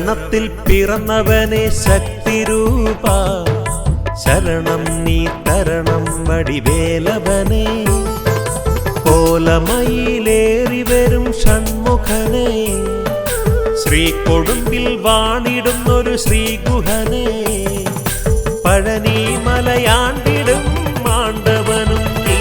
ശരവണത്തിൽ പിറന്നവനെ ശക്തിരൂപ ശരണം നീ തരണം വടിവേലവനെ കോലമയിലേറി വരും ഷൺമുഖനെ ശ്രീകൊടുമ്പിൽ വാണിടുന്നൊരു ശ്രീഗുഹനെ പഴനി മലയാണ്ടിടും മാണ്ടവനും നീ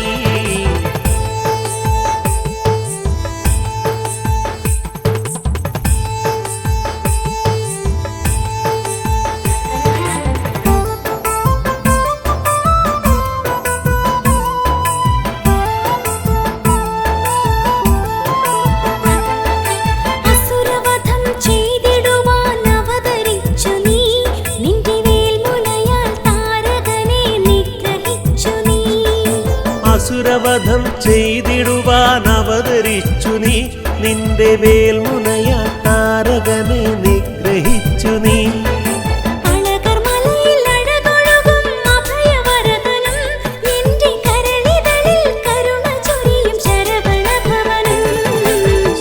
അസുരവധം ചെയ്തിടുവാൻ അവതരിച്ചു നീ നിന്റെ വേൽമുനയാൽ താരകനെ നിഗ്രഹിച്ചു നീ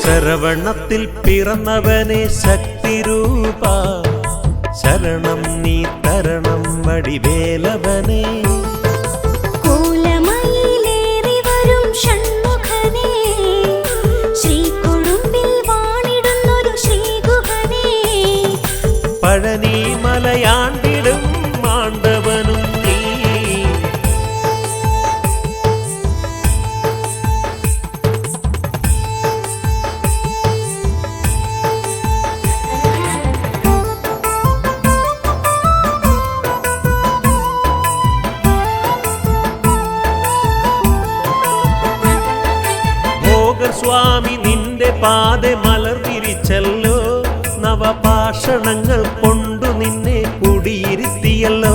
ശരവണത്തിൽ പിറന്നവനെ ശക്തിരൂപ ശരണം നീ തരണം വടിവേലവനെ പഴനി മലയാണ്ടിടും മാണ്ടവനും നീ ഭോഗസ്വാമി നിന്റെ പാത മലർവിരിച്ചല്ലോ നവപാഷണങ്ങൾ കൊണ്ടു നിന്നെ കുടിയിരുത്തിയല്ലോ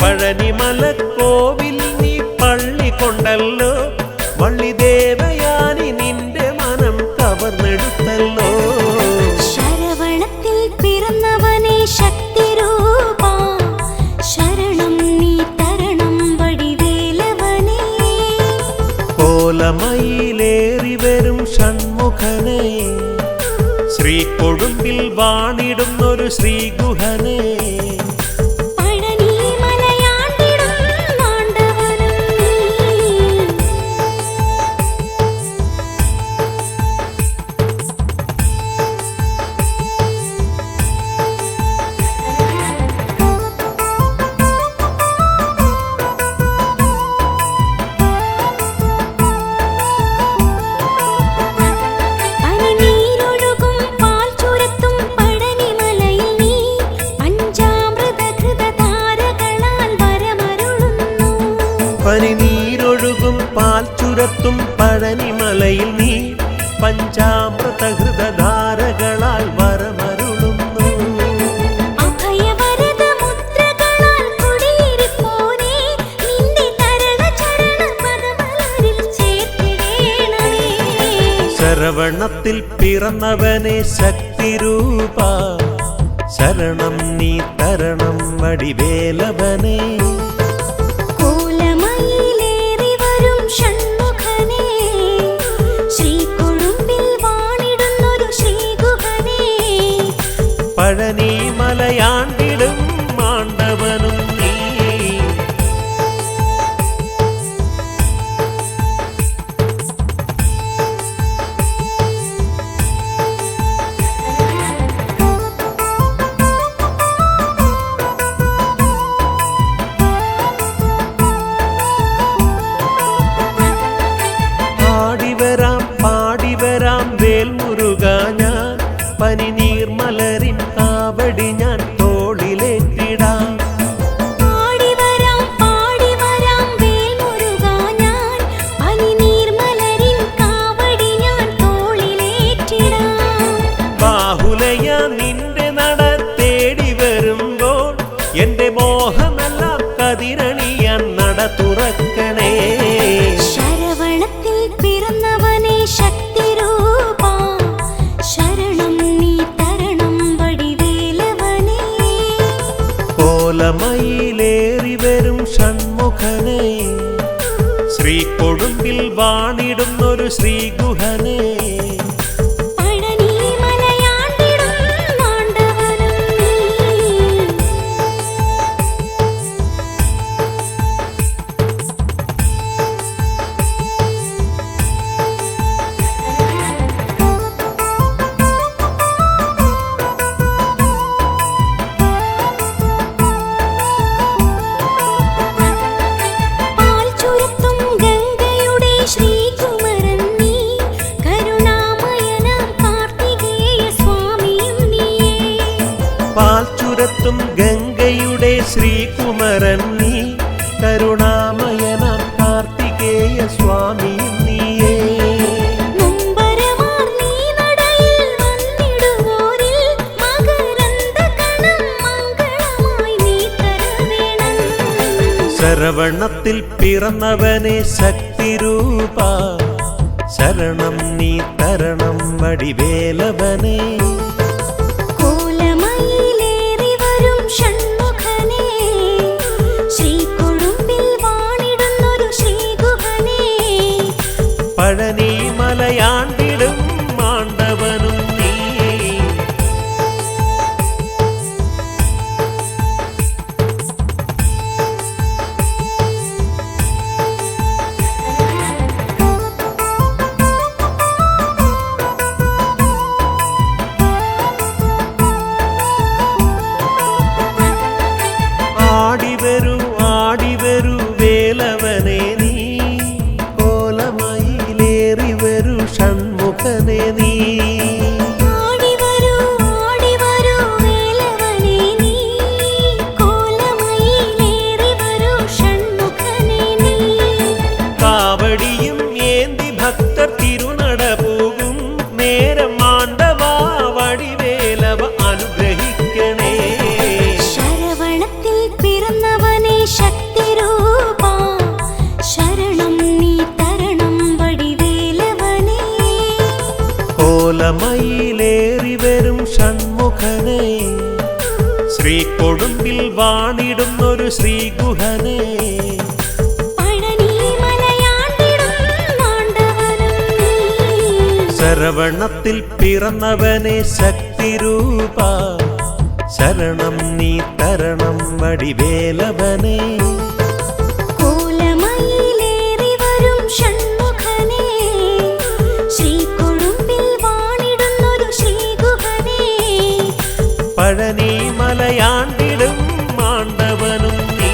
പഴനിമല കോവിൽ നീ പള്ളി കൊണ്ടല്ലോ വള്ളിദേവയാനി നിന്റെ മനം കവർന്നെടുത്തല്ലോ ശരവണത്തിൽ പിറന്നവനെ ശക്തിരൂപ ശരണം നീ തരണം വടിവേലവനെ കോലമയിലേറി വരും ഷൺമുഖനെ ശ്രീകൊടുമ്പിൽ വാണിടുന്നൊരു ശ്രീഗുഹനെ പഴനി മലയാണ്ടിടും മാണ്ടവനും നീ പനിനീരൊഴുകും പാൽ ചുരത്തും പഴനിമലയിൽ നീ പഞ്ചാമൃതഹൃതധാരകളാൽ വരമരുളുന്നു ശരവണത്തിൽ പിറന്നവനെ ശക്തിരൂപ ശരണം നീ തരണം വടിവേലവനെ പഴനി മലയാണ്ടിടും മാണ്ടവനും നീ പാടിവരാം വേൽമുരുക ഞാൻ പനിനീർമലരിൻ കാവടി ഞാൻ തോളിലേറ്റിടാം പാടിവരാം വേൽമുരുക ഞാൻ പനിനീർമലരിൻ കാവടി ഞാൻ തോളിലേറ്റിടാം ബാഹുലയ നിന്റെ നട തേടി വരുമ്പോൾ എന്റെ മോഹമെല്ലാം കതിരണിയാൻ നട തുറക്കണേ ശരവണത്തിൽ പിറന്നവനെ ശക്തിരൂപ ശരണം നീ തരണം വടിവേലവനെ കോലമയിലേറി വരും ഷൺമുഖ ഷൺമുഖനെ ശ്രീകൊടുമ്പിൽ വാണിടുന്നൊരു ശ്രീഗുഹനെ പാൽച്ചുരത്തും ഗംഗയുടെ ശ്രീകുമരൻ നീ കരുണാമയനാം കാർത്തികേയ സ്വാമിയും നീയേ ശരവണത്തിൽ പിറന്നവനെ ശക്തിരൂപ ശരണം നീ തരണം വടിവേലവനെ പഴനി മലയാണ്ടിടും മാണ്ടവനും നീ ആടിവരൂ വേലവനെ നീ കോലമയിലേറി വരൂ ഷൺമുഖനെ നീ കാവടിയും ഏന്തി ഭക്തർ തിരുനട പോകും നേരം മാണ്ടവാ വടിവേലവ അനുഗ്രഹിക്കണേ ശരവണത്തിൽ പിറന്നവനെ ശക്തിരൂപ ശരണം നീ തരണം വടിവേലവനെ കോലമയിലേറി വരും ഷൺമുഖനെ ശ്രീകൊടുമ്പിൽ വാണിടുന്നൊരു ശ്രീഗുഹനെ ശരവണത്തിൽ പിറന്നവനെ ശക്തിരൂപ ശരണം നീ തരണം വടിവേലവനെ കോലമയിലേറി വരും ഷൺമുഖനെ ശ്രീകൊടുമ്പിൽ വാണിടുന്നൊരു ശ്രീഗുഹനെ പഴനി മലയാണ്ടിടും മാണ്ടവനും നീ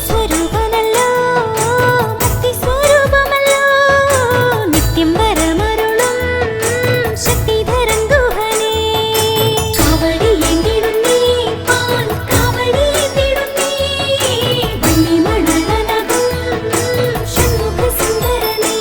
സ്വരൂപനല്ലോ മുക്തിസ്വരൂപമല്ലോ നിത്യം വരമരുളും ശക്തിധരൻ ഗുഹനേ കാവടിയേന്തിടുന്നേ പാൽ കാവടിയേന്തിടുന്നേ വന്യമണളനകും ഷൺമുഖ സുന്ദരനേ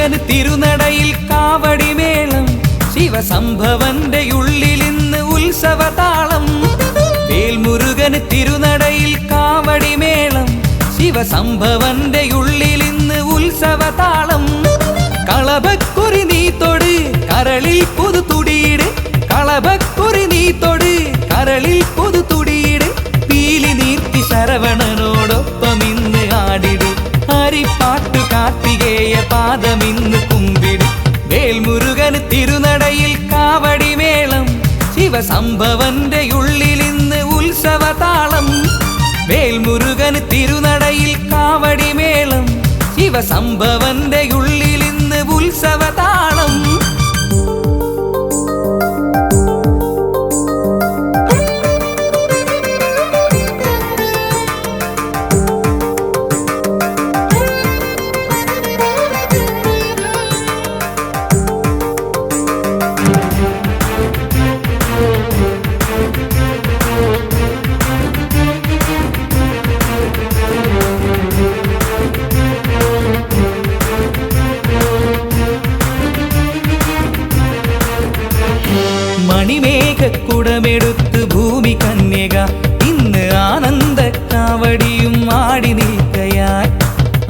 വേൽമുരുകന് തിരുനടയിൽ കാവടിമേളം ശിവസംഭവന്റെ ഉള്ളിലിന്ന് ഉത്സവതാളം വേൽമുരുകന് തിരുനടയിൽ കാവടിമേളം ശിവസംഭവന്റെ ഉള്ളിലിന്ന് ഉത്സവതാളം കളഭക്കുറി നീ തൊട് കരളിൽ പുതു തുടിയിട് കളഭക്കുറി നീ തൊട് കരളിൽ പുതു തുടിയിട് പീലി നീർത്തി ശരവണനോടൊപ്പം ഇന്ന് ആടിട് ഹരിപ്പാട്ടു കാർത്തികേയ പാദമിന്ന് കുമ്പിട് വേൽമുരുകന് തിരുനടയിൽ കാവടിമേളം ശിവസംഭവന്റെ ഉള്ളിലിന്ന് ഉത്സവതാളം വേൽമുരുകന് തിരുനടയിൽ കാവടിമേളം ശിവസംഭവന്റെ ഉള്ളിലിന്ന് ഉത്സവതാളം മണിമേഘക്കുടമെടുത്ത് ഭൂമി കന്യക ഇന്ന് ആനന്ദ കാവടിയും ആടി നിൽക്കയായി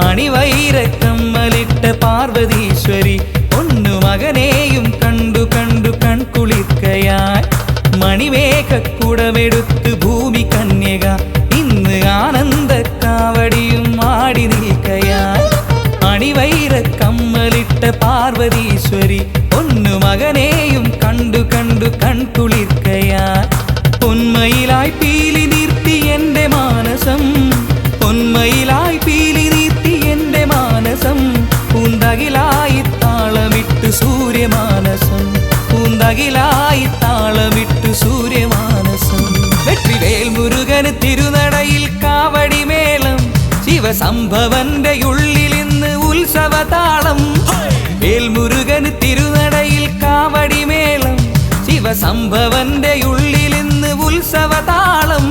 അണിവൈരക്കമ്മലിട്ട പാർവതീശ്വരി ഒന്നു മകനെയും കണ്ടു കണ്ടു കൺകുളിർക്കയായി മണിമേഘക്കുടമെടുത്ത് ഭൂമി കന്യക ഇന്ന് ആനന്ദ കാവടിയും ആടി നിൽക്കയായി അണിവൈരക്കമ്മലിട്ട പാർവതീശ്വരി ഒന്നു മകനെയും കണ്ടു കണ്ടു കൺകുളിർക്കയായി പൊന്മയിലായി പീലി നീർത്തി എന്റെ മാനസം പൊന്മയിലായി പീലി നീർത്തി എന്റെ മാനസം പൂന്തകിലായി താളമിട്ടു സൂര്യമാനസം പൂന്തകിലായി താളമിട്ടു സൂര്യമാനസം വെற்றிവേൽ മുരുകന് തിരുനടയിൽ കാവടിമേളം ശിവസംഭവന്റെ ഉള്ളിലിന്ന് ഉത്സവതാളം വേൽമുരുകന് തിരുനടയിൽ കാവടിമേളം ശിവസംഭവന്റെ ഉള്ളിലിന്ന് ഉത്സവതാളം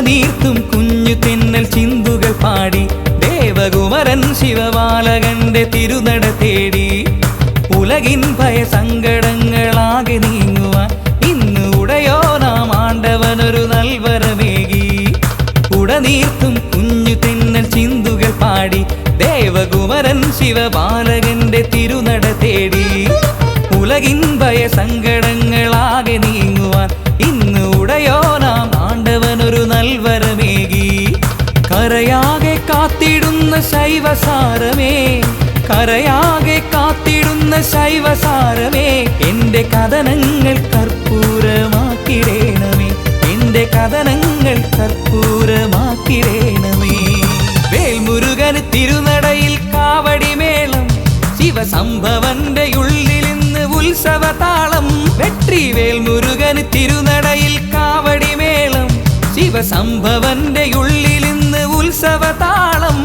നീർത്തും കുഞ്ഞു തെന്നൽ ചിന്തുകൾ പാടി ദേവകുമരൻ ശിവബാലകന്റെ തിരുനട തേടി ഉലകിൻ ഭയസങ്കടങ്ങളാകെ നീങ്ങുവാൻ ഇന്ന് ഉടയോ നാം ആണ്ടവനൊരു നൽവരമേകി ഉടനീർത്തും കുഞ്ഞു തെന്നൽ ചിന്തുകൾ പാടി ദേവകുമരൻ ശിവബാലകന്റെ തിരുനട തേടി ഉലകിൻ ഭയസങ്കടങ്ങളാകെ നീങ്ങുവാൻ ഇന്ന് ഉടയോ നാം ആണ്ടവനൊരു നൽവരമേകി കരയാകെ കാത്തിടുന്ന ശൈവസാരമേ കരയാകെ കാത്തിടുന്ന ശൈവസാരമേ എന്റെ കഥനങ്ങൾ കർപ്പൂരമാക്കിടേണമേ എന്റെ കഥനങ്ങൾ കർപ്പൂരമാക്കിടേണമേ വേൽമുരുകന് തിരുനടയിൽ കാവടിമേളം ശിവസംഭവന്റെ ഉള്ളിലിന്ന് ഉത്സവതാളം വെற்றிവേൽ മുരുകന് തിരുനടയിൽ കാവടിമേളം ശിവസംഭവന്റെ ഉള്ളിലിന്ന് ഉത്സവതാളം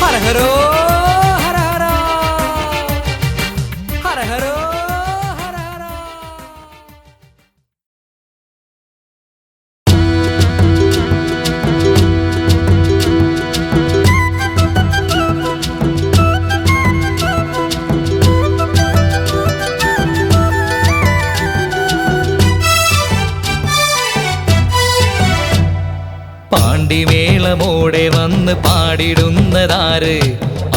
ഹരഹരോ ഹരഹരോ ഹരഹരോ ഹരഹരോ പാണ്ടിമേളമോടെ വന്ന് പാടിടുന്നതാര്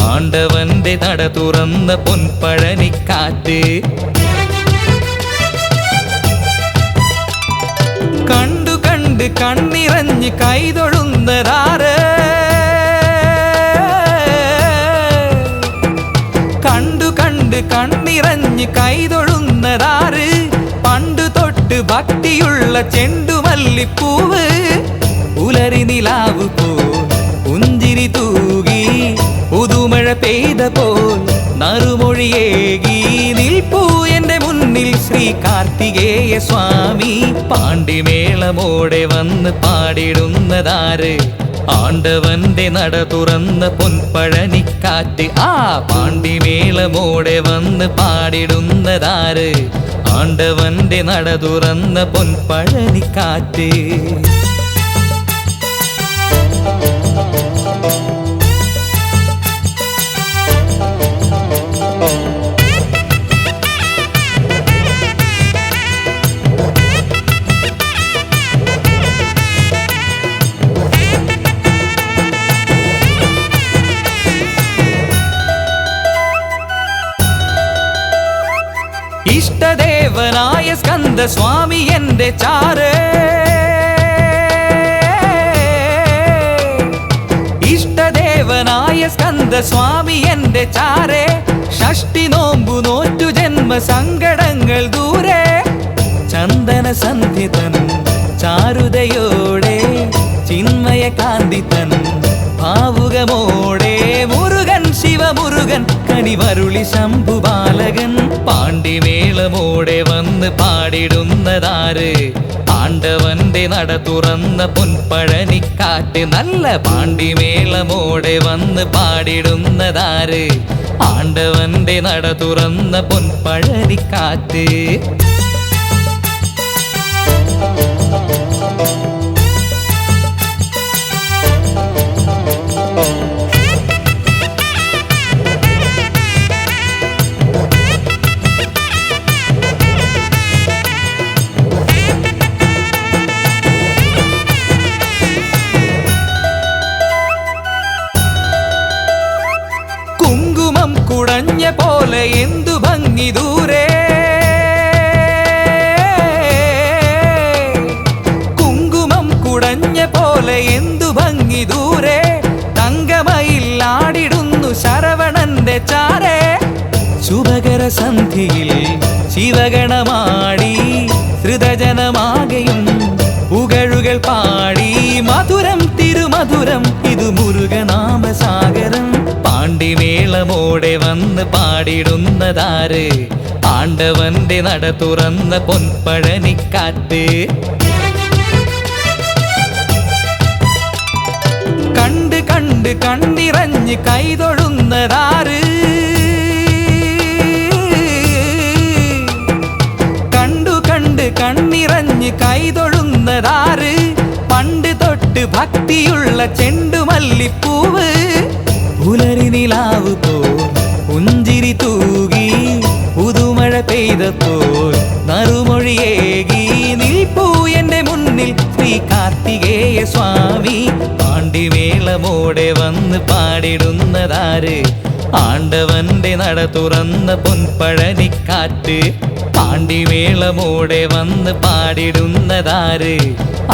ആണ്ടവന്റെ നട തുറന്ന പൊൻപഴനിക്കാറ്റ് കണ്ടു കണ്ട് കണ്ണിറഞ്ഞ് കൈതൊഴുന്നതാര് കണ്ടു കണ്ട് കണ്ണിറഞ്ഞ് കൈതൊഴുന്നതാര് പണ്ടു തൊട്ട് ഭക്തിയുള്ള ചെണ്ടുമല്ലിപ്പൂവ് ഉലരി നിലാവ് പോ പുഞ്ചിരി തൂകി പുതുമ പെയ്ത പോൽ നറുമൊഴിയേകി നിൽപ്പൂ എന്റെ മുന്നിൽ ശ്രീ കാർത്തികേയ സ്വാമി. പാണ്ടിമേളമോടെ വന്ന് പാടിടുന്നതാര്? ആണ്ടവന്റെ നട തുറന്ന പൊൻപഴനിക്കാറ്റ്. ആ പാണ്ടിമേളമോടെ വന്ന് പാടിടുന്നതാര്? ആണ്ടവന്റെ നട തുറന്ന പൊൻപഴനിക്കാറ്റ്. ഇഷ്ടദേവനായ സ്കന്ദ സ്വാമി എന്റെ ചാരേ. ഇഷ്ടദേവനായ സ്കന്ദ സ്വാമി എന്റെ ചാരേ. ഷഷ്ടി നോമ്പു നോറ്റു ജന്മ സങ്കടങ്ങൾ ദൂരെ. ചന്ദന സന്ധിതൻ ചാരുതയോടെ ചിന്മയ കാന്തിതൻ ഭാവുകമോടെ മുരുകൻ ശിവമുരുകൻ കനിവരുളി ശംഭുബാലകൻ. പാണ്ടിമേളമോടെ വന്ന് പാടിടുന്നതാര്? ആണ്ടവന്റെ നട തുറന്ന പൊൻപഴനിക്കാറ്റ്. നല്ല പാണ്ടിമേളമോടെ വന്ന് പാടിടുന്നതാര്? ആണ്ടവന്റെ നട തുറന്ന പൊൻപഴനിക്കാറ്റ്. കുടഞ്ഞ പോലെ എന്തു ഭംഗി ദൂരെ. കുങ്കുമം കുടഞ്ഞ പോലെ എന്തു ഭംഗി ദൂരെ. തങ്കമയിൽ ആടിടുന്നു ശരവണന്റെ ചാരേ. ശുഭകര സന്ധിയിൽ ശിവഗണമാടി ഹൃദജനമാകയും പുകഴുകൾ പാടി. മധുരം തിരുമധുരം ഇതു മുരുകനാമസാഗരം. പാണ്ടിമേളമോടെ വന്ന് പാടിടുന്നതാര്? ആണ്ടവന്റെ നട തുറന്ന പൊൻപഴനിക്കാറ്റ്. കണ്ട് കണ്ട് കണ്ണിറഞ്ഞ് കൈതൊഴുന്നതാര്? കണ്ടു കണ്ട് കണ്ണിറഞ്ഞ് കൈതൊഴുന്നതാര്? പണ്ട് തൊട്ട് ഭക്തിയുള്ള ചെണ്ടുമല്ലിപ്പൂവ്. പുലരി നിലാവ് പോൽ പുഞ്ചിരി തൂകി പുതുമഴ പെയ്തപ്പോൾ നറുമൊഴിയേകി നിൽപ്പൂ എന്റെ മുന്നിൽ ശ്രീ കാർത്തികേയ സ്വാമി. പാണ്ടിമേളമോടെ വന്ന് പാടിടുന്നതാര്? ആണ്ടവന്റെ നട തുറന്ന പൊൻപഴനിക്കാറ്റ്. പാണ്ടിമേളമോടെ വന്ന് പാടിടുന്നതാര്?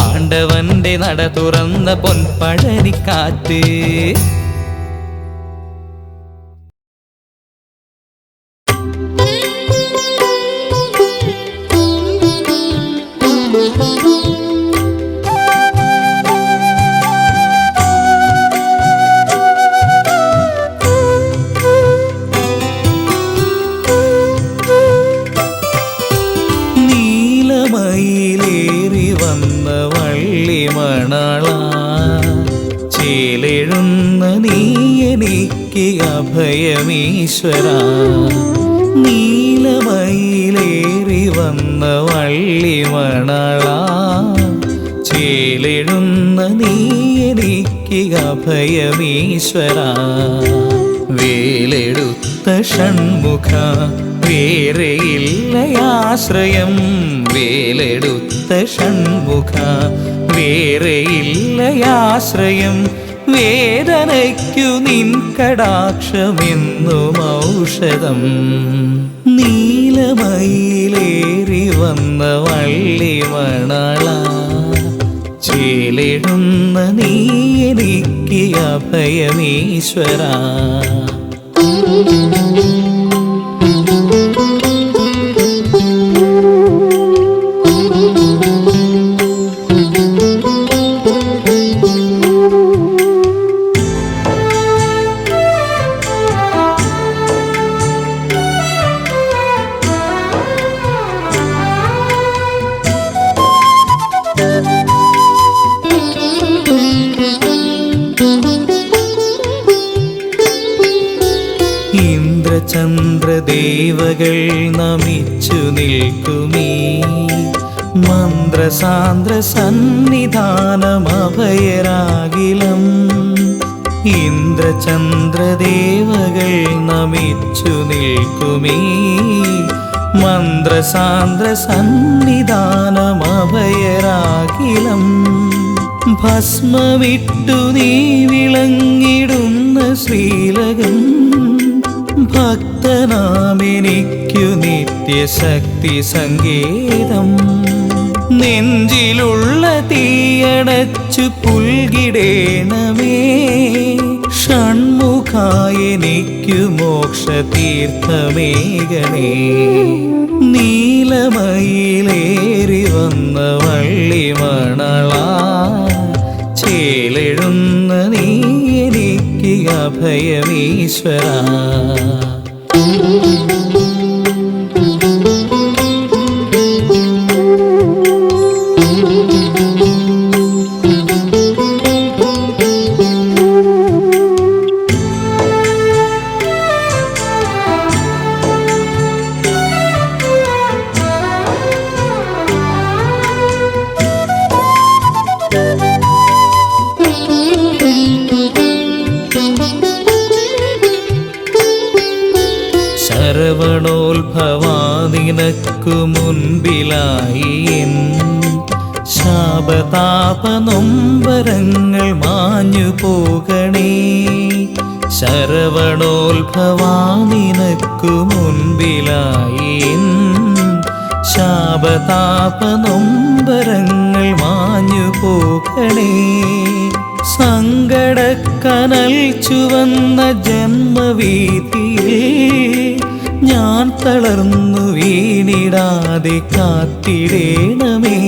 ആണ്ടവന്റെ നട തുറന്ന പൊൻപഴനിക്കാറ്റ്. നീലമയിലേറി വന്ന വള്ളിമണള ചേലെഴുന്ന നീ എനിക്ക് അഭയമീശ്വര. നീലമയിലേറി വന്ന വള്ളിമണള ചേലെഴുന്ന നീ എനിക്ക് അഭയമീശ്വര. വേലെടുത്ത ഷൺമുഖ വേറെയില്ലയാശ്രയം. വേലെടുത്ത ഷൺമുഖ വേറെയില്ലയാശ്രയം. വേദനയ്ക്കു നിൻ കടാക്ഷമെന്നും ഔഷധം. നീലമയിലേറി വന്ന വള്ളിമണള ചേലിടുന്ന നീ എനിക്ക് അഭയമീശ്വര. ഇന്ദ്രചന്ദ്രദേവകൾ നമിച്ചു നിൽക്കുമീ മന്ത്രസാന്ദ്ര സന്നിധാനമഭയരാകിലം ഇന്ദ്രചന്ദ്രദേവകൾ നമിച്ചു നിൽക്കുമീ മന്ത്രസാന്ദ്ര സന്നിധാനമഭയരാകിലം ഭസ്മവിട്ടു നീ വിളങ്ങിടുന്ന ശ്രീലകം ഭക്തനാമെനിക്കു നിത്യശക്തി സങ്കേതം നെഞ്ചിലുള്ള തീയടച്ചു പുൽകിടേണമേ ഷൺമുഖായെനിക്കു മോക്ഷതീർത്ഥമേകണേ നീലമയിലേറി വന്ന വള്ളിമണളാ ചേലെഴുന്ന നീ എനിക്ക് അഭയമീശ്വരാ ശരവണോത്ഭവാനിനക്കു മുൻപിലായി എൻ ശാപതാപനൊമ്പരങ്ങൾ മാഞ്ഞു പോകണേ ശരവണോത്ഭവാനിനക്കു മുൻപിലായി എൻ ശാപതാപനൊമ്പരങ്ങൾ മാഞ്ഞു പോകണേ സങ്കടക്കനൽ ചുവന്ന ജന്മവീതിയിൽ ഞാൻ തളർന്നു വീണിടാതെ കാത്തിടേണമേ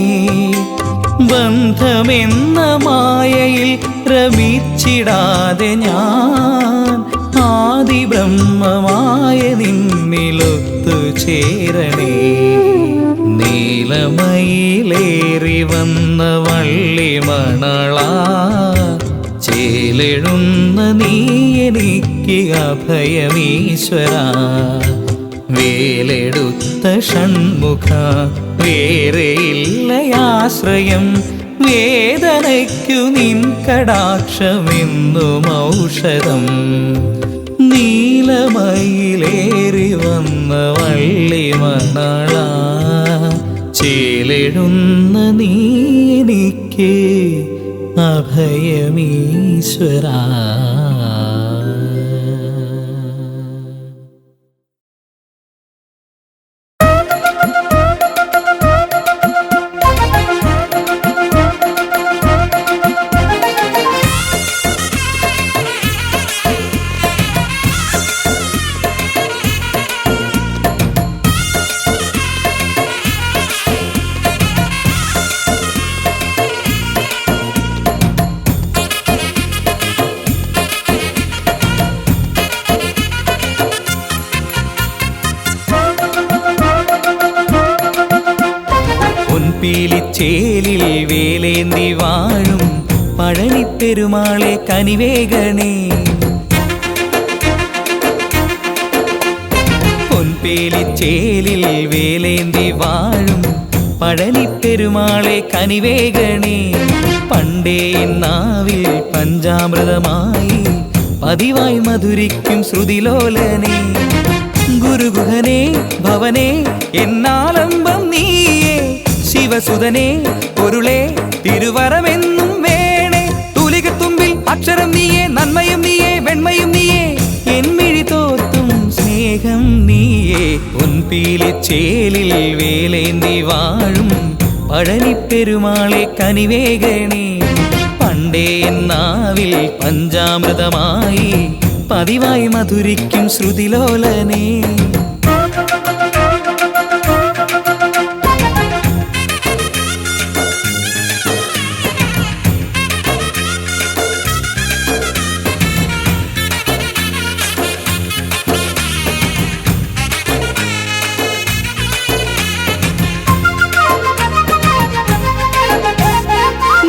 ബന്ധമെന്ന മായയിൽ രമിച്ചിടാതെ ഞാൻ ആദിബ്രഹ്മമായ നിന്നിലൊത്തു ചേരണേ നീലമയിലേറി വന്ന വള്ളിമണളാ ചേലെഴുന്ന നീ എനിക്ക് അഭയമീശ്വരാ വേലെടുത്ത ഷൺമുഖ വേറെയില്ലയാശ്രയം വേദനയ്ക്കു നിൻ കടാക്ഷമെന്നും ഔഷധം നീലമയിലേറി വന്ന വള്ളിമണളാ ചേലെഴുന്ന നീ എനിക്ക് അഭയമീശ്വരാ പീലിച്ചേലിൽ വേലേന്തി വാഴും പഴനിപ്പെരുമാളെ കനിവേഗണേ പൊൻപേലിച്ചേലിൽ വേലേന്തി വാഴും പഴനിപ്പെരുമാളെ കനിവേഗണേ പണ്ടേ നാവിൽ പഞ്ചാമൃതമായി പതിവായി മധുരിക്കും ശ്രുതിലോലനെ ഗുരുഗുഹനെ ഭവനെ എന്നാലംബം നീയേ ശിവസുതനെ പൊരുളെ തിരുവരമെന്നും വേണേ തൂലികത്തുമ്പിൽ അക്ഷരം നീയേ നന്മയും നീയേ വെണ്മയും നീയേ എന്മിഴി തോർത്തും സ്നേഹം നീയേ പൊൻപീലിച്ചേലിൽ വേലേന്തി വാഴും പഴനിപ്പെരുമാളെ കനിവേഗണേ പണ്ടേ നാവിൽ പഞ്ചാമൃതമായി പതിവായി മധുരിക്കും ശ്രുതിലോലനെ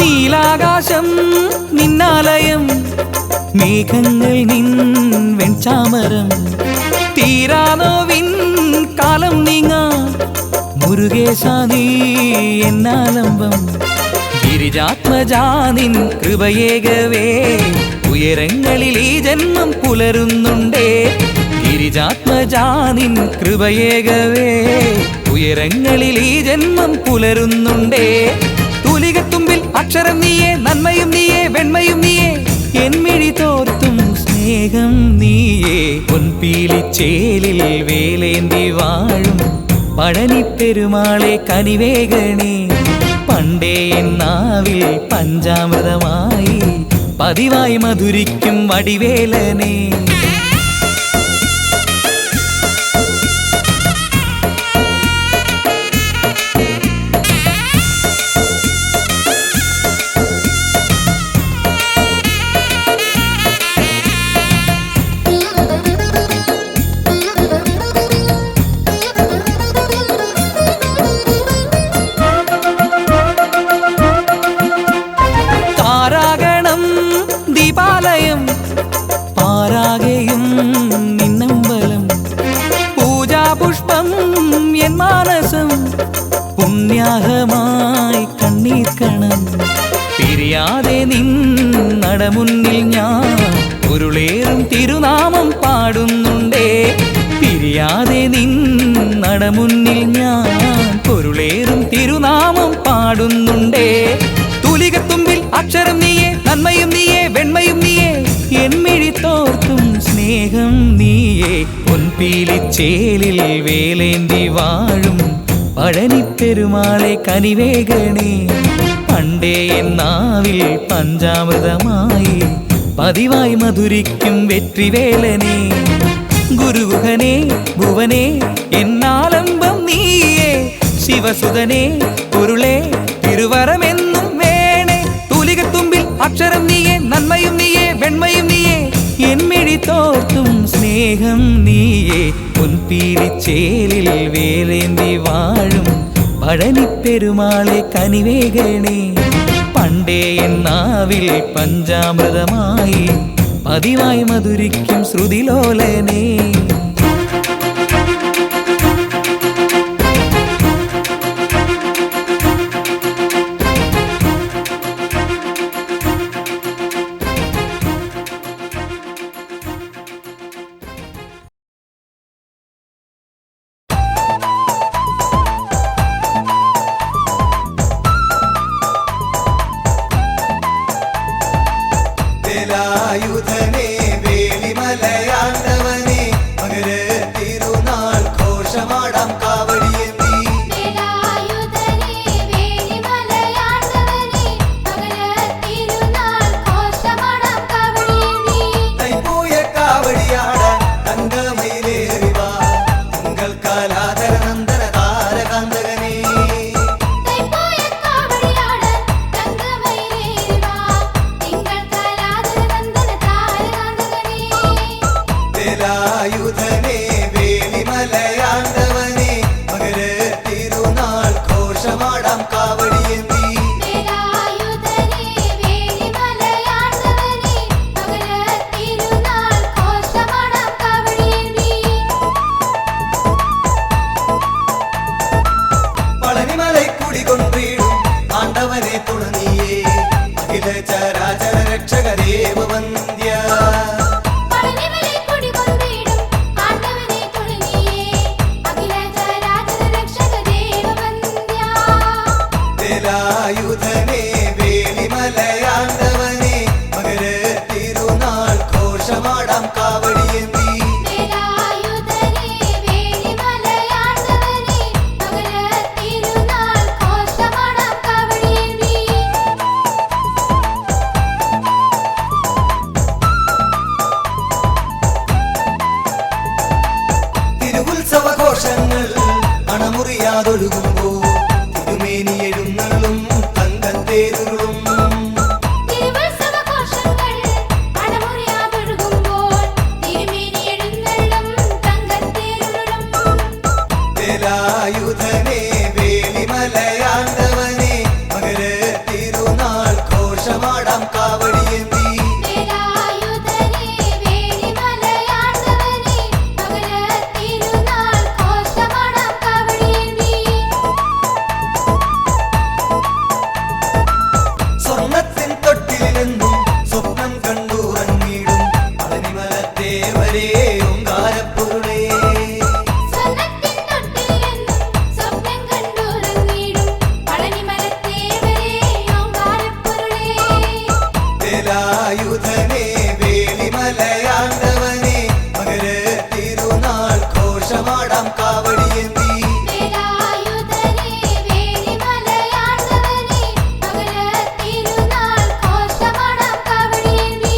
നീലാകാശം നിന്നാലയം മേഘങ്ങൾ നിൻ വെൺചാമരം തീരാനോവിൻ കാലം നീങ്ങാ മുരുകേശ നീ എന്നാലംബം ഗിരിജാത്മജാനിൻ കൃപയേകവേ ഉയരങ്ങളിൽ ഈ ജന്മം പുലരുന്നുണ്ടേ ഗിരിജാത്മജാനിൻ കൃപയേകവേ ഉയരങ്ങളിൽ ഈ ജന്മം പുലരുന്നുണ്ടേ തൂലികത്തുമ്പിൽ അക്ഷരം നീയേ നന്മയും നീയേ വെണ്മയും നീയേ എന്മിഴി തോർത്തും സ്നേഹം നീയേ പൊൻപീലിച്ചേലിൽ വേലേന്തി വാഴും പഴനിപ്പെരുമാളെ കനിവേഗണേ പണ്ടേ എന്നാവിൽ പഞ്ചാമൃതമായി പതിവായി മധുരിക്കും വടിവേലനെ ദീപാലയം പാരാകയും നിന്നമ്പലം പൂജാപുഷ്പം എൻ മാനസം പുണ്യാഹമായി കണ്ണീർക്കണം പിരിയാതെ നിന്നടമുന്നിൽ ഞാൻ ഉരുളേറും തിരുനാമം പാടുന്നുണ്ടേ പിരിയാതെ നിന്നടമുന്നിൽ ഞാൻ ഉരുളേറും തിരുനാമം പാടുന്നുണ്ടേ തൂലികത്തുമ്പിൽ അക്ഷരം നീയേ നന്മയും നീയേ വെണ്മയും നീയേ എന്മിഴി തോർത്തും സ്നേഹം നീയേ പൊൻപീലിച്ചേലിൽ വേലേന്തി വാഴും പഴനിപ്പെരുമാളെ കനിവേഗണേ പണ്ടേ എന്നാവിൽ പഞ്ചാമൃതമായി പതിവായി മധുരിക്കും വെற்றிവേലനെ ഗുരുഗുഹനെ ഭുവനെ എന്നാലംബം നീയേ ശിവസുതനെ പൊരുളെ തിരുവരമെന്നും വേണേ തൂലികത്തുമ്പിൽ അക്ഷരം നീയേ നന്മയും നീയേ വെണ്മയും നീയേ എന്മിഴി തോർത്തും സ്നേഹം നീയേ പൊൻപീലിച്ചേലിൽ വേലേന്തി വാഴും പഴനിപ്പെരുമാളെ കനിവേഗണേ പണ്ടേ എന്നാവിൽ പഞ്ചാമൃതമായി പതിവായി മധുരിക്കും ശ്രുതിലോലനെ വേലായുധനേ വേലിമലയാണ്ടവനേ മകര തിരുനാൾ ഘോഷമാടാം കാവടിയേന്തി വേലായുധനേ വേലിമലയാണ്ടവനേ മകര തിരുനാൾ ഘോഷമാടാം കാവടിയേന്തി തൈപ്പൂയ കാവടിയാടാൻ തങ്കമയിലേറി വാ തിങ്കൾ കാലാധര നന്ദന താരകാന്തകനേ തൈപ്പൂയ കാവടിയാടാൻ തങ്കമയിലേറി വാ തിങ്കൾ കാലാധര നന്ദന താരകാന്തകനേ വേലായുധനേ വേലിമലയാണ്ടവനേ മകര തിരുനാൾ ഘോഷമാടാം കാവടിയേന്തി വേലായുധനേ വേലിമലയാണ്ടവനേ മകര തിരുനാൾ ഘോഷമാടാം കാവടിയേന്തി പളനിമലൈ കുടികൊണ്ടിടും ആണ്ടവനെ തുണനിയേ അഖില ചരാചര രക്ഷക ദേവവന്ദ്യ പളനിമലൈ കുടികൊണ്ടിടും ആണ്ടവനെ തുണനിയേ അഖില ചരാചര രക്ഷക ദേവവന്ദ്യ വേലായുധനേ വേലിമലയാണ്ടവനേ മകര തിരുനാൾ ഘോഷമാടാം കാവടിയേന്തി വേലായുധനേ വേലിമലയാണ്ടവനേ മകര തിരുനാൾ ഘോഷമാടാം കാവടിയേന്തി തിരുവുത്സവഘോഷങ്ങൾ അണമുറിയാതൊഴുകുമ്പോ തിരുമേനി എഴുന്നള്ളും തങ്കത്തേരുളും തിരുവുത്സവഘോഷങ്ങൾ അണമുറിയാതൊഴുകുമ്പോൾ തിരുമേനി എഴുന്നള്ളും തങ്കത്തേരുളും വേലായുധനേ വേലിമലയാണ്ടവനേ മകര തിരുനാൾ ഘോഷമാടാം കാവടിയേന്തി വേലായുധനേ വേലിമലയാണ്ടവനേ മകര വേലിമലയാണ്ടവനെ മകര തിരുനാൾ ഘോഷമാടാം കാവടിയേന്തി വേലായുധനെ വേലിമലയാണ്ടവനെ മകര തിരുനാൾ ഘോഷമാടാം കാവടിയേന്തി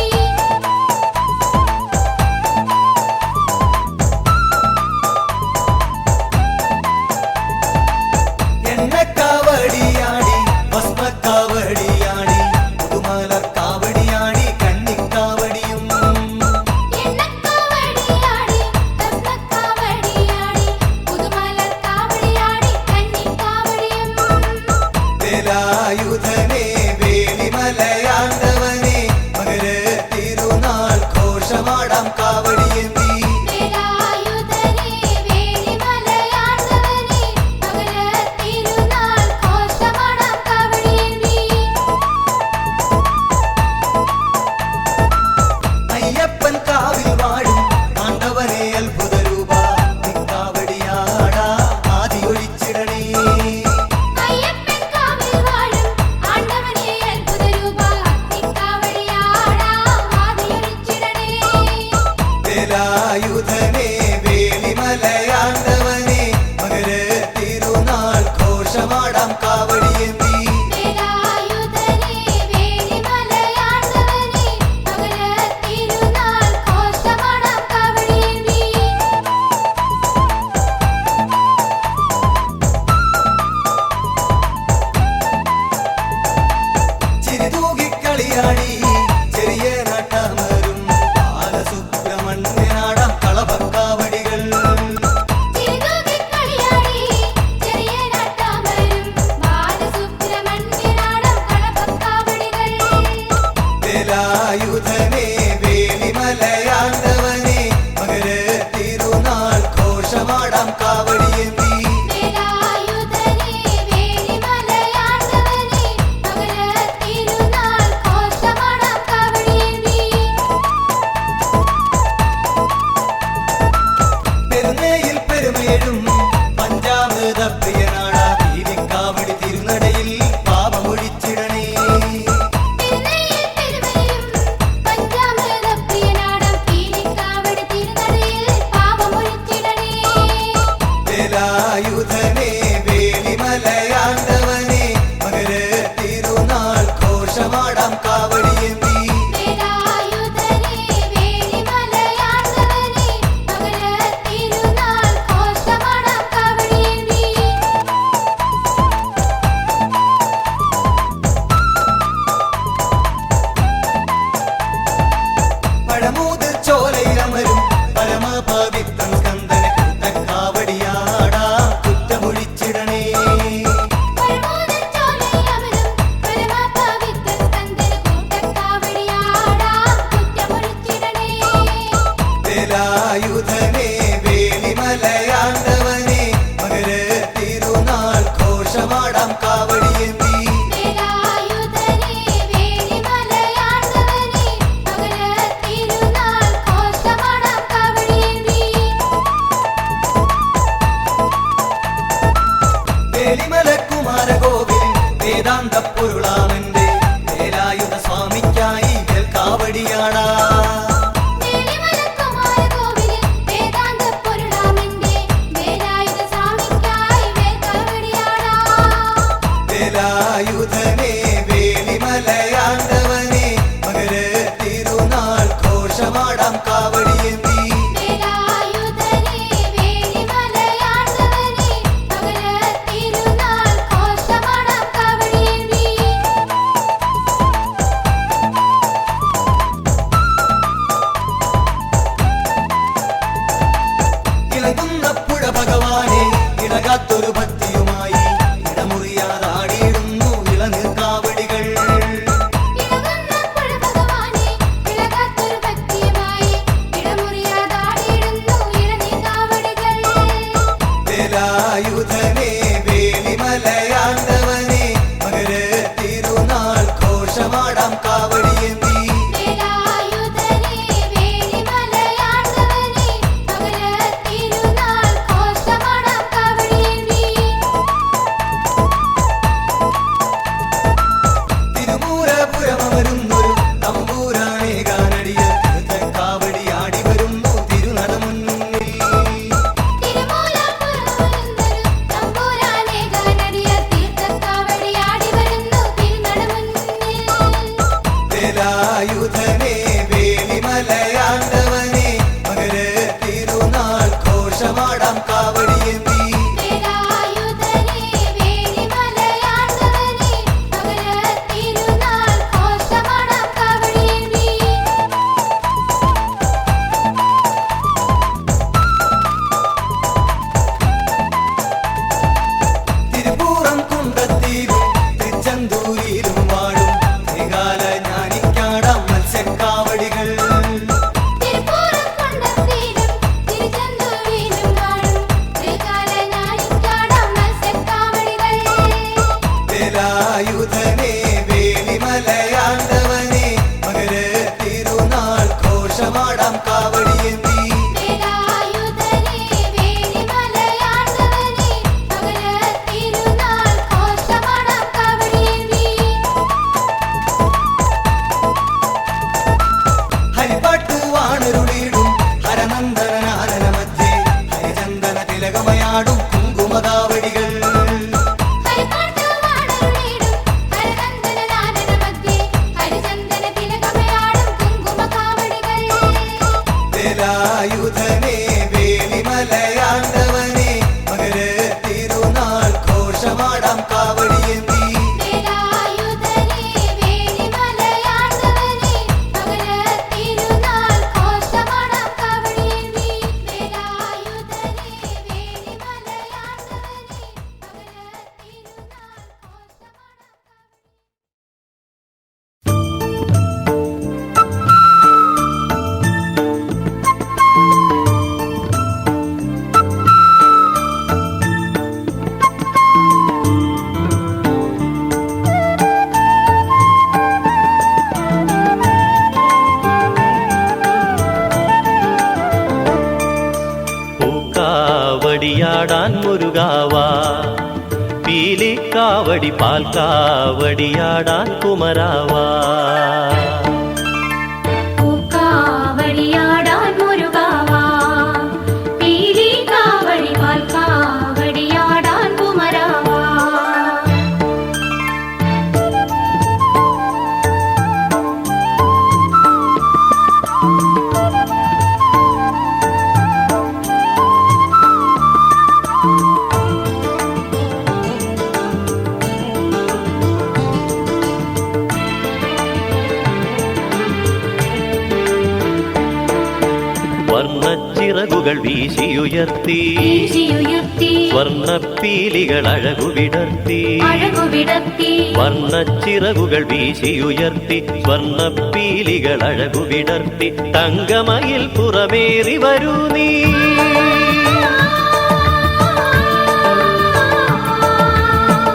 എണ്ണക്കാവടിയാടി ഭസ്മക്കാവടിയാടി പുതുമലർ കാവടിയാടി കണ്ണിക്കാവടിയും എണ്ണക്കാവടിയാടി ഭസ്മക്കാവടിയാടി പുതുമലർ കാവടിയാടി കന്നിക്കാവടിയും വേലായുധനെ വേലിമലയാണ്ടവനെ മകര തിരുനാൾ ഘോഷമാടാം കാവടിയേന്തി വേലായുധനെ വേലിമലയാണ്ടവനെ മകര തിരുനാൾ ഘോഷമാടാം കാവടിയേന്തി അയ്യപ്പൻ കാവിൽ വാഴും ആണ്ടവനെ അത്ഭുത രൂപ നിക്കാവടിയാടാ ആദിയൊഴിച്ചിടണേ അയ്യപ്പൻ കാവിൽ വാഴും ആണ്ടവനെ അത്ഭുത രൂപ നിക്കാവടിയാടാ ആദിയൊഴിച്ചിടണേ വേലായുധനെ വേലിമലയാണ്ടവനെ മകര തിരുനാൾ ഘോഷമാടാം കാവടിയേന്തി വേലായുധനെ വേലിമലയാണ്ടവനെ മകര തിരുനാൾ ഘോഷമാടാം കാവടിയേന്തി ചിരിതൂകിക്കളിയാടി ചെറിയ നട്ടമരും ബാലസുബ്രഹ്മണ്യനാടാം കളഭക്കാവടികൾ ചിരിതൂകിക്കളിയാടി ചെറിയ നട്ടാമരും ബാലസുബ്രഹ്മണ്യനാടം കളഭക്കാവടികൾ വേലായുധനെ വേലിമലയാണ്ടവനെ മകര തിരുനാൾ ഘോഷമാടാം കാവടിയേന്തി വേലായുധനെ വേലിമലയാണ്ടവനെ മകര തിരുനാൾ ഘോഷമാടാം കാവടിയേന്തി പെരുന്നയിൽ പെരുമേഴും പഞ്ചാമൃത പ്രിയനാടാ തിരുക്കാവടി തിരുനടയിൽ പാപമൊഴിച്ചിടണേ തിരുനയിൽ പെരുമയും പഞ്ചാമൃത പ്രിയനാടം പീലിക്കാവടി തിരുനടയിൽ പാപമൊഴിച്ചിടണേ വേലായുധനെ വേലിമലയാണ്ടവനെ മകര തിരുനാൾ ഘോഷമാടാം കാവടിയേന്തി വേലായുധനെ വേലിമലയാണ്ടവനെ മകര തിരുനാൾ ഘോഷമാടാം കാവടിയേന്തി പഴമൂത് ചോലയിലമരും പരമപവിത്രൻ സ്കന്ദന കൂട്ടക്കാവടിയാടാ കുറ്റമൊഴിച്ചിടണേ പരമോദച്ചോലയിലമരും പരമപവിത്ര സ്കന്ദന കൂട്ടക്കാവടിയാടാ കുറ്റമൊഴിച്ചിടണേ വേലായുധനെ വേലിമലയാണ്ടവനെ മകര തിരുനാൾ ഘോഷമാടാം കാവടിയേന്തി വേലായുധനെ വേലിമലയാണ്ടവനെ മകര തിരുനാൾ ഘോഷമാടാം കാവടിയേന്തി വേലിമലക്കുമാരകോവിൽ വേദാന്ത പൊരുളാമന്റെ വേലായുധ സ്വാമിക്കായി കാവടിയാടാ വേലിമലക്കുമാരകോവിലിൽ വേദാന്ത പൊരുളാമന്റെ വേലായുധ സ്വാമിക്കായി വേൽക്കാവടിയാടാം വേലായുധനെ വേലിമലയാണ്ടവനെ മകര തിരുനാൾ ഘോഷമാടാം കാവടിയേന്തി വേലായുധനെ വേലിമലയാണ്ടവനെ മകര തിരുനാൾ ഘോഷമാടാം കാവടിയേന്തി ഇളകുന്ന പുഴ ഭഗവാനെ ഇളകാത്തൊരു ഭക്തിയുമായി ഇടമുറിയാതാടിയിടുന്നു ഇളനീർ കാവടികൾ ഇളകുന്ന പുഴ ഭഗവാനെ ഇളകാത്തൊരു ഭക്തിയുമായി കോശമാടാം കാവടിയേന്തി വേലായുധനേ വേലിമലയാണ്ടവനേ മകര തിരുനാൾ കോശമാടാം കാവടിയേന്തി ഹരിപ്പാട്ട് വാണരുളിയിടും ഹരനന്ദനാനന മധ്യേ ഹരിചന്ദന തിലകമയാടും കുങ്കുമകാവടികൾ ഹരിപ്പാട്ട് വാണരുളിയിടും ഹരനന്ദനാനന മധ്യേ ഹരിചന്ദന തിലകമയാടും കുങ്കുമകാവടികൾ വേലായുധനേ വേലിമലയാണ്ടവനേ മകര തിരുനാൾ ഘോഷമാടാം കാവടിയേന്തി വേലായുധനേ വേലിമലയാണ്ടവനേ മകര തിരുനാൾ കോശമാടാം കാവടിയേന്തി വേലായുധനേ വേലിമലയാണ്ടവനേ മകര തിരുനാൾ പൂക്കാവടിയാടാൻ മുരുകാവാ പീലിക്കാവടി പാൽക്കാവടിയാടാൻ കുമരാവാ പൂക്കാവടിയാടാൻ മുരുകാവാ പീലിക്കാവടി പാൽക്കാവടിയാടാൻ കുമരാവാ വർണ്ണച്ചിറകുകൾ വീശിയുയർത്തി വീശിയുയർത്തി സ്വർണ്ണപ്പീലികൾ അഴകുവിടർത്തി അഴകുവിടർത്തി വർണ്ണച്ചിറകുകൾ വീശിയുയർത്തി സ്വർണ്ണപ്പീലികൾ അഴകുവിടർത്തി തങ്കമയിൽ പുറമേറി വരൂ നീ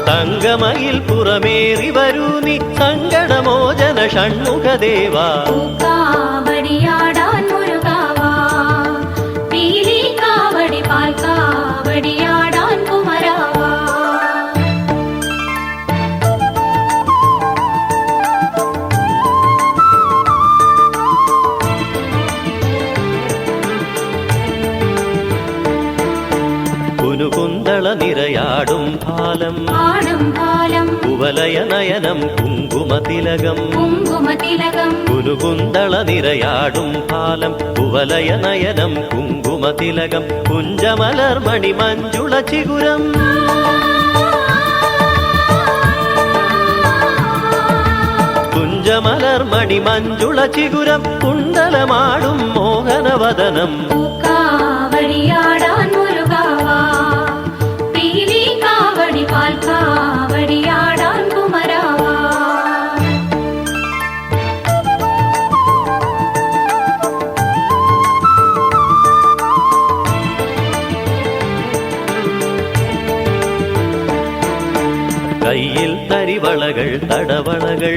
തങ്കമയിൽ പുറമേറി വരൂ നീ സങ്കടമോചന ഷൺമുഖദേവാ പൂക്കാവടിയാടാൻ മുരുകാവാ പീലിക്കാവടി പാൽക്കാവടിയാടാൻ കുമരാവാ കുനുകുന്തള നിറയാടും ഭാലം ആടും കാലം കുവലയ നയനം കുങ്കുമതിലകം കുങ്കുമതിലകം കുനുകുന്തള നിറയാടും ഭാലം കുവലയ നയനം കുങ്കുമതിലകം കുഞ്ചമലർമണി മഞ്ജുള ചിഗുരം കുഞ്ചമലർമണി മഞ്ജുള ചിഗുരം കുണ്ടലമാടും മോഹനവദനം പൂക്കാവടിയാടാൻ മുരുകാവാ പീലിക്കാവടി പാൽക്കാവടിയാടാൻ കുമരാവാ കയ്യിൽ തരിവളകൾ തടവളകൾ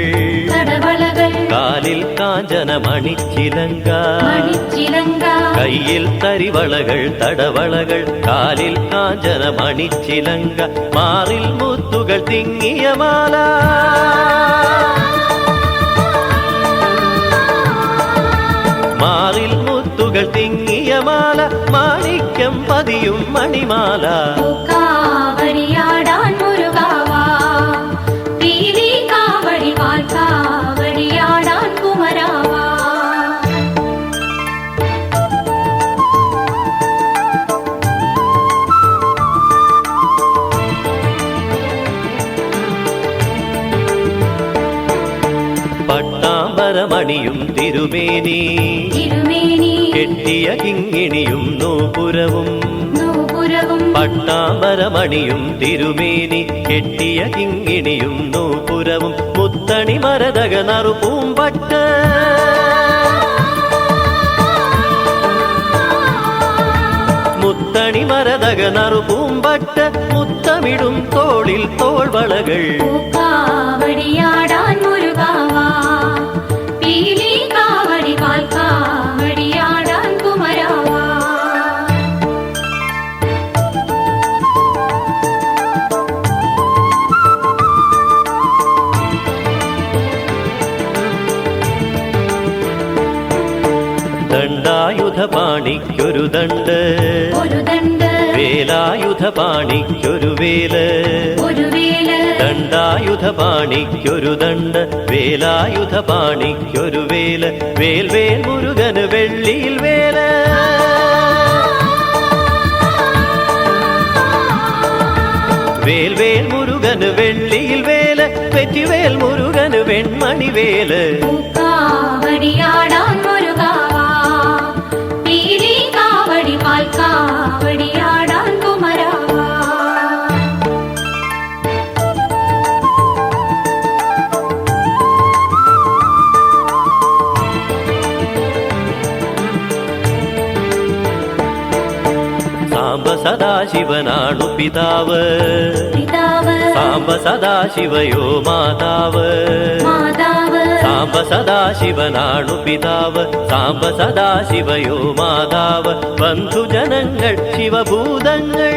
തടവളകൾ കാലിൽ കാഞ്ചന മണിച്ചിലങ്ക മണിച്ചിലങ്ക കയ്യിൽ തരിവളകൾ തടവളകൾ കാലിൽ കാഞ്ചന മണിച്ചിലങ്ക മാറിൽ മുത്തുകൾ തിങ്ങിയ മാല മാറിൽ മുത്തുകൾ തിങ്ങിയ മാല മാണിക്യം പതിയും മണിമാല പൂക്കാവടിയാടാൻ മുരുകാവാ പീലിക്കാവടി പാൽക്കാവടിയാടാൻ കുമരാവാ പട്ടാമ്പരമണിയും തിരുമേനി തിരുമേനി കെട്ടിയ കിങ്ങിണിയും നൂപുരവും നൂപുരവും പട്ടാമ്പരമണിയും തിരുമേനി കെട്ടിയ കിങ്ങിണിയും നൂപുരവും മുത്തണി മരതക നറുപൂമ്പട്ട് മുത്തണി മരതക നറുപൂമ്പട്ട് മുത്തമിടും തോളിൽ തോൾവളകൾ പൂക്കാവടിയാടാൻ മുരുകാവാ പീലിക്കാവടി പാൽക്കാവടിയാ വേലായുധപാണിക്കൊരു ദണ്ട് ഒരു ദണ്ട് വേലായുധപാണിക്കൊരു വേല് ഒരു വേല് ദണ്ഡായുധപാണിക്കൊരു ദണ്ട് വേലായുധപാണിക്കൊരു വേല് വേൽ വേൽ മുരുകന് വെള്ളിയിൽ വേല് വേൽ വേൽ മുരുകന് വെള്ളിയിൽ വേല് വെറ്റിവേൽ മുരുകന് വെൺമണി വേല് പൂക്കാവടിയാടാൻ മുരുകാവാ പീലി കാവടി പാൽക്കാവടിയാടാൻ കുമരാവാ സാംബ സദാശിവനാണു പിതാവ് പിതാവ് സാംബ സദാശിവയോ മാതാവ് മാതാവ് സാംബ സദാശിവനാണു പിതാവ് സാംബ സദാശിവയോ മാതാവ് ബന്ധുജനങ്ങൾ ശിവഭൂതങ്ങൾ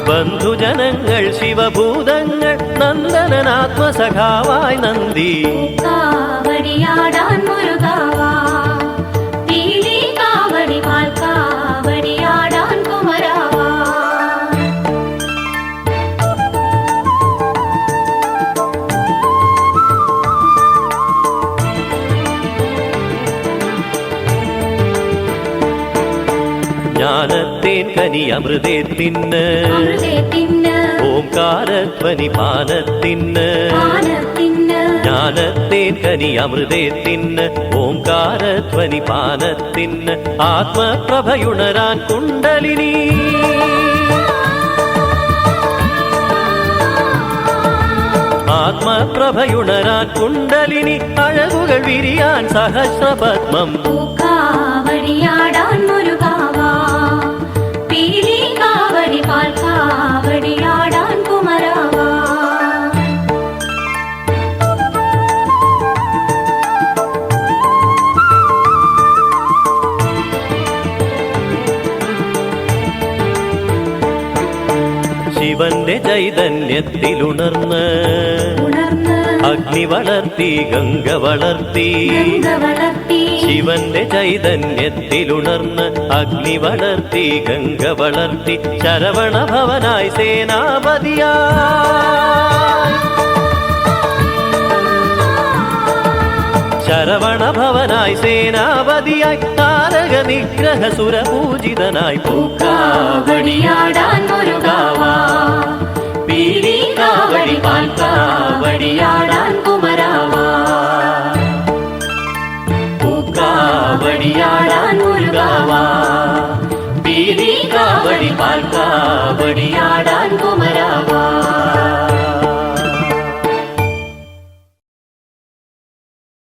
ബന്ധുജനങ്ങൾ ശിവഭൂതങ്ങൾ നന്ദനാത്മസഖാവായി നന്ദി കാവടിയാടാൻ മുരുകാവാ പീലി കാവടി പാൽക്കാവടിയാടാൻ കുമരാവാ ജ്ഞാനത്തേൻ കനി അമൃതേത്തിന് അമൃതത്തിന് ഓംകാരധ്വനി പാനത്തിന് പാനത്തിന് ജ്ഞാനത്തേൻ കനി അമൃതേത്തിന് ഓംകാരധ്വനി പാനത്തിന് ആത്മപ്രഭയുണരാൻ കുണ്ടലിനി ആത്മപ്രഭയുണരാൻ കുണ്ടലിനി അഴകുകൾ വിരിയാൻ സഹസ്രപത്മം പൂക്കാവടിയാടാൻ മുരുകാവാ പീലി കാവടി പാൽക്കാവടിയാടാൻ കുമരാവാ ശിവന്റെ ചൈതന്യത്തിലുണർന്ന് ഉണർന്ന് അഗ്നി വളർത്തി ഗംഗ വളർത്തി ഗംഗ വളർത്തി ശിവന്റെ ചൈതന്യത്തിലുണർന്ന് അഗ്നി വളർത്തി ഗംഗ വളർത്തി ശരവണ ഭവനായി സേനാപതിയായി ശരവണ ഭവനായി സേനാപതിയായി താരക നിഗ്രഹ സുരപൂജിതനായി പൂക്കാവടിയാടാൻ മുരുകാവാ പീലി കാവടി പാൽക്കാവടിയാടാൻ കുമരാവാ പൂക്കാവടിയാടാൻ മുരുകാവാ പീലി കാവടി പാൽക്കാവടിയാടാൻ കുമരാവാ